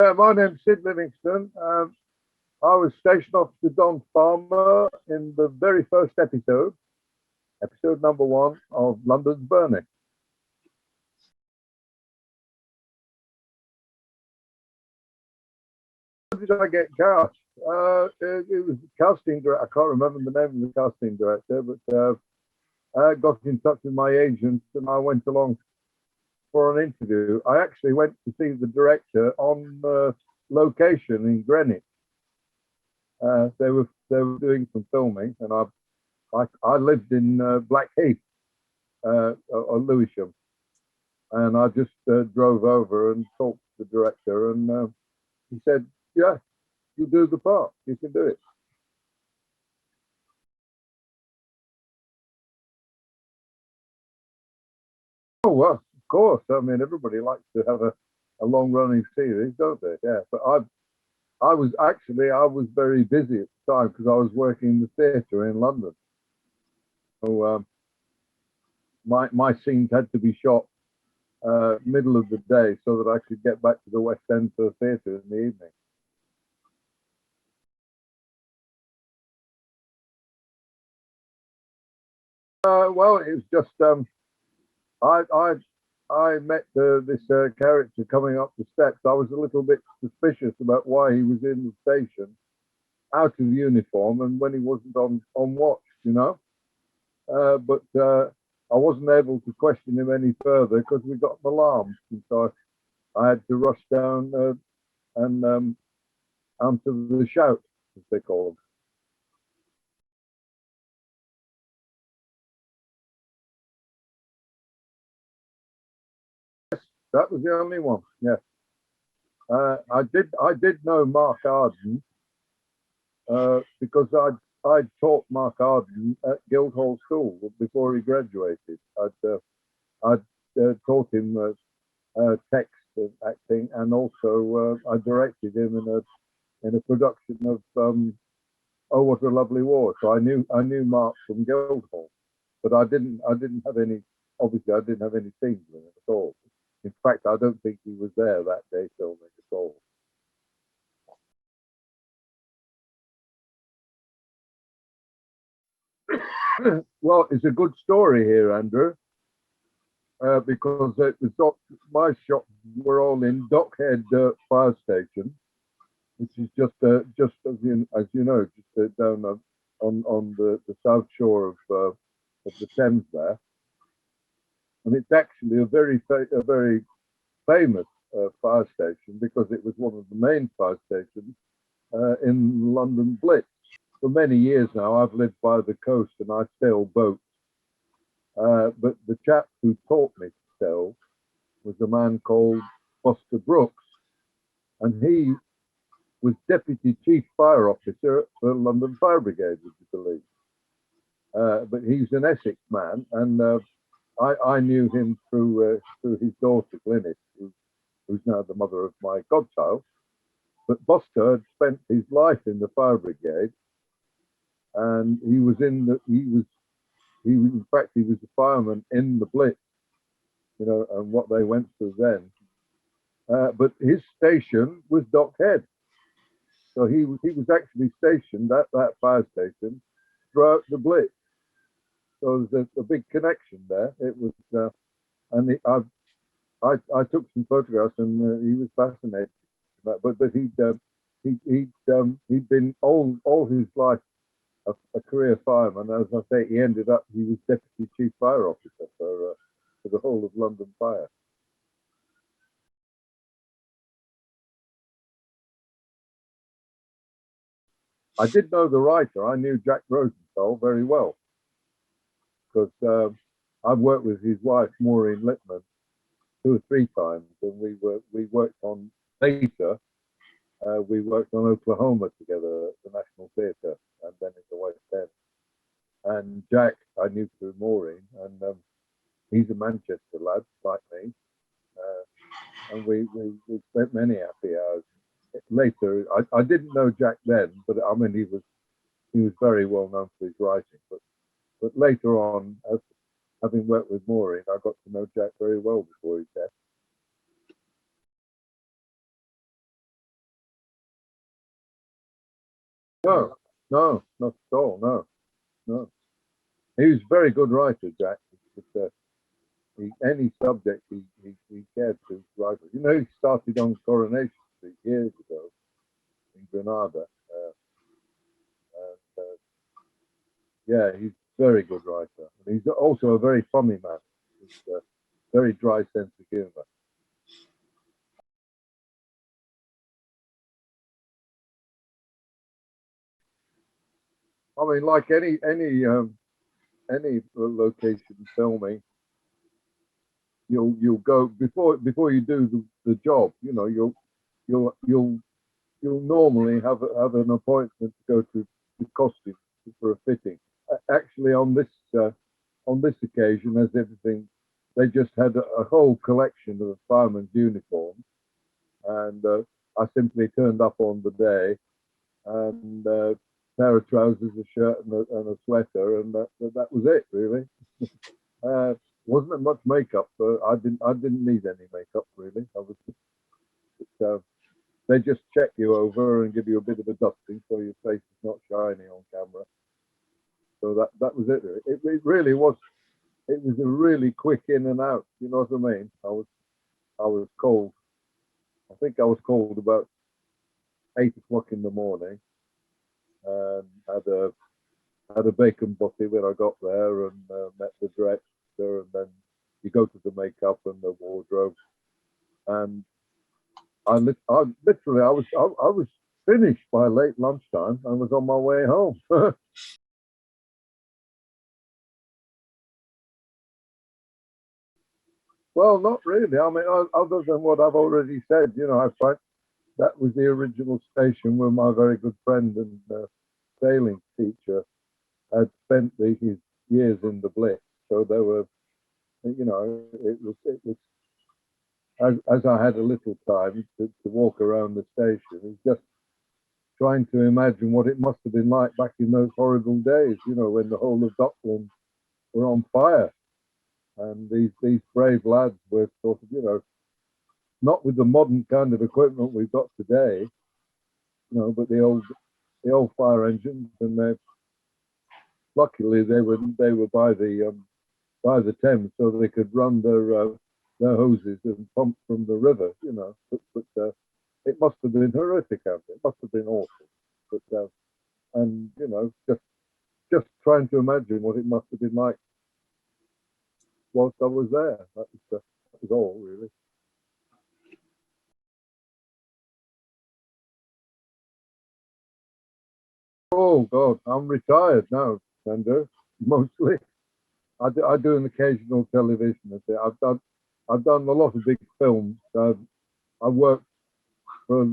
My name's Sid Livingstone. I was station officer Don Farmer in the very first episode, episode number 1 of London's Burning. How did I get cast? It was the casting director. I can't remember the name of the casting director, but I got in touch with my agent and I went along for an interview. I actually went to see the director on location in Greenwich. They were doing some filming, and I lived in Blackheath, or Lewisham, and I just drove over and talked to the director, and he said, "Yeah, you do the part. You can do it." Oh well, of course. I mean, everybody likes to have a long-running series, don't they? Yeah, but I was very busy at the time because I was working in the theatre in London. So my scenes had to be shot middle of the day so that I could get back to the West End for the theatre in the evening. Well, it was just I I I met this character coming up the steps. I was a little bit suspicious about why he was in the station out of uniform and when he wasn't on watch, you know. But I wasn't able to question him any further because we got an alarm, and so I had to rush down and answer the shout, as they call them. That was the only one. Yeah, I did know Mark Arden because I'd taught Mark Arden at Guildhall School before he graduated. I'd taught him text and acting, and also I directed him in a production of Oh What a Lovely War. So I knew Mark from Guildhall, but I didn't have any. Obviously, I didn't have any scenes with him at all. In fact, I don't think he was there that day filming at all. Well, it's a good story here, Andrew, because it was my shots were all in Dockhead Fire Station, which is just as you know, just down on the south shore of the Thames there, and it's actually a very famous fire station because it was one of the main fire stations in London Blitz. For many years now, I've lived by the coast and I sail boats. But the chap who taught me to sail was a man called Buster Brooks, and he was deputy chief fire officer for London Fire Brigade, would you believe? But he's an Essex man, and I knew him through his daughter Glynis, who's now the mother of my godchild. But Buster had spent his life in the fire brigade, and he was in fact he was a fireman in the Blitz, you know, and what they went through then. But his station was Dockhead, so he was actually stationed at that fire station throughout the Blitz. So there's a big connection there. It was, and I took some photographs, and he was fascinated. But he'd been all his life a career fireman. As I say, he was deputy chief fire officer for the whole of London Fire. I did know the writer. I knew Jack Rosenthal very well because I've worked with his wife Maureen Lipman 2 or 3 times, and we worked on later. We worked on Oklahoma together at the National Theatre and then in the West End. And Jack, I knew through Maureen, and he's a Manchester lad like me. And we spent many happy hours. Later, I didn't know Jack then, but I mean he was very well known for his writing. But later on, as having worked with Maureen, I got to know Jack very well before his death. No, no, not at all. No, no. He was a very good writer, Jack. But, any subject he cared to write. You know, he started on Coronation Street years ago in Granada. And, yeah, he's a very good writer. And he's also a very funny man. He's a very dry sense of humor. I mean, like any location filming, you'll go before you do the job. You know, you'll normally have an appointment to go to the costume for a fitting. Actually, on this occasion, as everything, they just had a whole collection of firemen's uniforms, and I simply turned up on the day and pair of trousers, a shirt, and a sweater, and that was it really. Wasn't much makeup, so I didn't need any makeup really. I was just, they just check you over and give you a bit of a dusting so your face is not shiny on camera. So that was it. Really. It really was. It was a really quick in and out. You know what I mean? I was cold. I think I was cold about 8 o'clock in the morning, and had a bacon butty when I got there, and met the director, and then you go to the makeup and the wardrobe, and I literally I was finished by late lunchtime. I was on my way home. Well, not really. I mean, other than what I've already said, you know, I find that was the original station where my very good friend and sailing teacher had spent his years in the Blitz. So there were, you know, it was as I had a little time to walk around the station, it was just trying to imagine what it must have been like back in those horrible days, you know, when the whole of Dockland were on fire. And these brave lads were sort of, you know, not with the modern kind of equipment we've got today, you know, but the old fire engines, and they luckily they were by the Thames, so they could run their hoses and pump from the river, you know. But it must have been horrific out there. It must have been awful. But and you know, just trying to imagine what it must have been like whilst I was there. That was all really. Oh God, I'm retired now, Sandro. Mostly, I do an occasional television. I've done a lot of big films. I worked for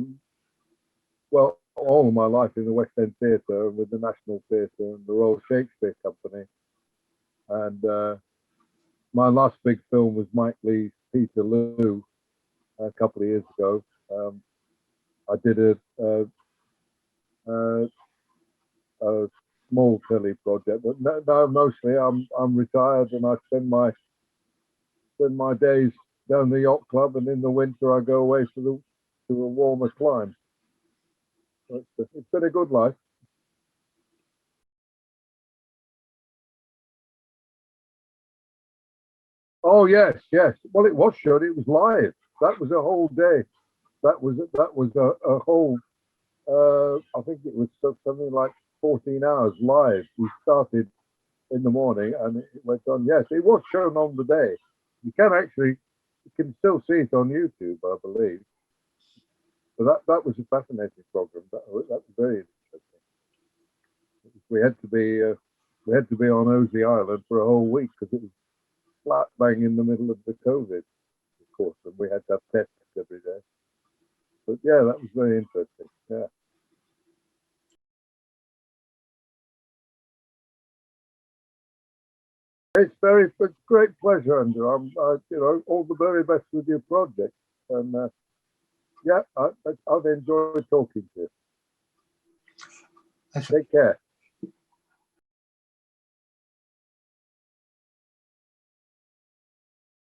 well all of my life in the West End Theatre with the National Theatre and the Royal Shakespeare Company. And my last big film was Mike Lee's Peterloo a couple of years ago. I did a, a small telly project, but no, mostly I'm retired, and I spend my days down the yacht club, and in the winter I go away to a warmer climate. So it's been a good life. Oh yes, yes. Well, it was short. It was live. That was a whole day. That was a whole. I think it was something like 14 hours live. We started in the morning and it went on. Yes, it was shown on the day. You can still see it on YouTube, I believe. But that was a fascinating program. That was very interesting. We had to be on Osey Island for a whole week because it was flat bang in the middle of the COVID, of course, and we had to have tests every day. But yeah, that was very interesting. Yeah, it's great pleasure, Andrew. All the very best with your project, and yeah, I've enjoyed talking to you. Excellent. Take care.